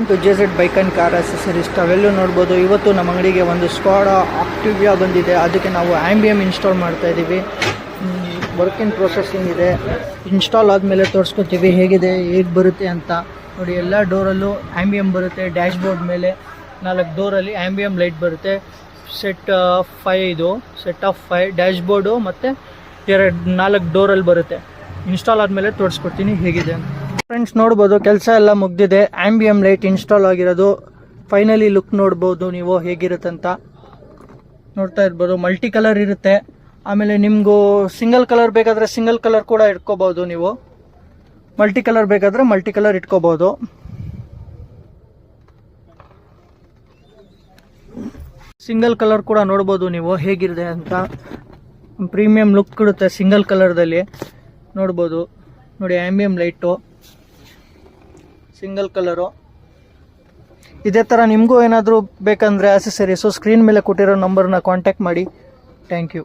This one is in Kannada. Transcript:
To JZ bike and car accessories ತಾವೆಲ್ಲೂ ನೋಡ್ಬೋದು. ಇವತ್ತು ನಮ್ಮ ಅಂಗಡಿಗೆ ಒಂದು ಸ್ಕಾಡಾ ಆಕ್ಟಿವಿಯಾ ಬಂದಿದೆ. ಅದಕ್ಕೆ ನಾವು ಆ್ಯಂಬಿಯಮ್ ಇನ್ಸ್ಟಾಲ್ ಮಾಡ್ತಾ ಇದ್ದೀವಿ. ವರ್ಕ್ ಇನ್ ಪ್ರೊಸೆಸಿಂಗ್ ಇದೆ. ಇನ್ಸ್ಟಾಲ್ ಆದಮೇಲೆ ತೋರಿಸ್ಕೊತೀವಿ ಹೇಗಿದೆ, ಹೇಗೆ ಬರುತ್ತೆ ಅಂತ. ನೋಡಿ, ಎಲ್ಲ ಡೋರಲ್ಲೂ ಆ್ಯಂಬಿಯಮ್ ಬರುತ್ತೆ. ಡ್ಯಾಶ್ ಬೋರ್ಡ್ ಮೇಲೆ 4 ಡೋರಲ್ಲಿ ಆ್ಯಂಬಿಯಮ್ ಲೈಟ್ ಬರುತ್ತೆ. ಸೆಟ್ ಆಫ್ 5 ಡ್ಯಾಶ್ ಬೋರ್ಡು ಮತ್ತು 4 ಡೋರಲ್ಲಿ ಬರುತ್ತೆ. ಇನ್ಸ್ಟಾಲ್ ಆದಮೇಲೆ ತೋರಿಸ್ಕೊಡ್ತೀನಿ ಹೇಗಿದೆ ಅಂತ. ಫ್ರೆಂಡ್ಸ್, ನೋಡ್ಬೋದು ಕೆಲಸ ಎಲ್ಲ ಮುಗ್ದಿದೆ. ಆ್ಯಂಬಿಯಮ್ ಲೈಟ್ ಇನ್ಸ್ಟಾಲ್ ಆಗಿರೋದು. ಫೈನಲಿ ಲುಕ್ ನೋಡ್ಬೋದು ನೀವು ಹೇಗಿರುತ್ತಂತ. ನೋಡ್ತಾ ಇರ್ಬೋದು, ಮಲ್ಟಿ ಕಲರ್ ಇರುತ್ತೆ. ಆಮೇಲೆ ನಿಮಗೂ ಸಿಂಗಲ್ ಕಲರ್ ಬೇಕಾದರೆ ಸಿಂಗಲ್ ಕಲರ್ ಕೂಡ ಇಟ್ಕೋಬೋದು ನೀವು. ಮಲ್ಟಿ ಕಲರ್ ಬೇಕಾದರೆ ಮಲ್ಟಿ ಕಲರ್ ಇಟ್ಕೋಬೋದು. ಸಿಂಗಲ್ ಕಲರ್ ಕೂಡ ನೋಡ್ಬೋದು ನೀವು ಹೇಗಿದೆ ಅಂತ. ಪ್ರೀಮಿಯಂ ಲುಕ್ ಕೊಡುತ್ತೆ ಸಿಂಗಲ್ ಕಲರ್ದಲ್ಲಿ. ನೋಡ್ಬೋದು ನೋಡಿ, ಆ್ಯಂಬಿಯಮ್ ಲೈಟು ಸಿಂಗಲ್ ಕಲರು. ಇದೇ ಥರ ನಿಮಗೂ ಏನಾದರೂ ಬೇಕಂದರೆ ಅಸೆಸರೀಸು ಸ್ಕ್ರೀನ್ ಮೇಲೆ ಕೊಟ್ಟಿರೋ ನಂಬರ್ನ ಕಾಂಟ್ಯಾಕ್ಟ್ ಮಾಡಿ. Thank you.